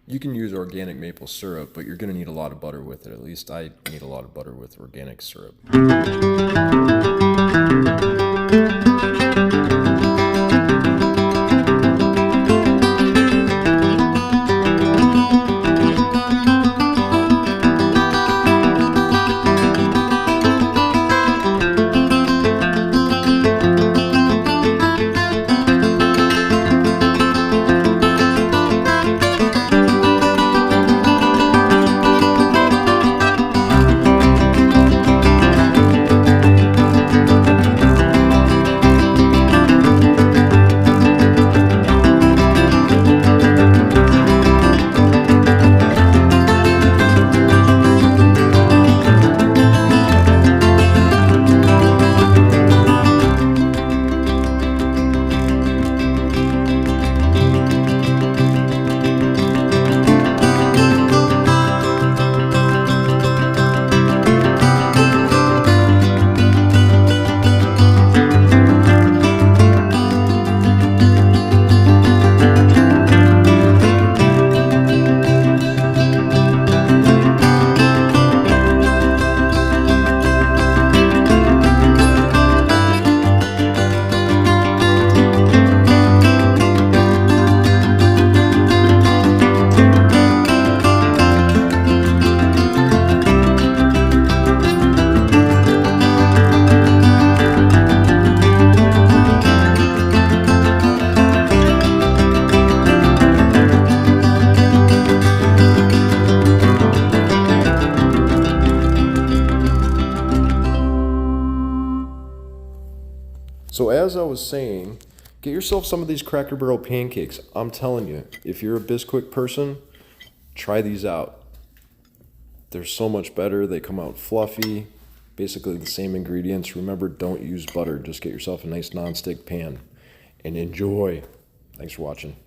You can use organic maple syrup, but you're going to need a lot of butter with it. At least I need a lot of butter with organic syrup. So as I was saying, get yourself some of these Cracker Barrel pancakes. I'm telling you, if you're a Bisquick person, try these out. They're so much better. They come out fluffy, basically the same ingredients. Remember, don't use butter. Just get yourself a nice nonstick pan and enjoy. Thanks for watching.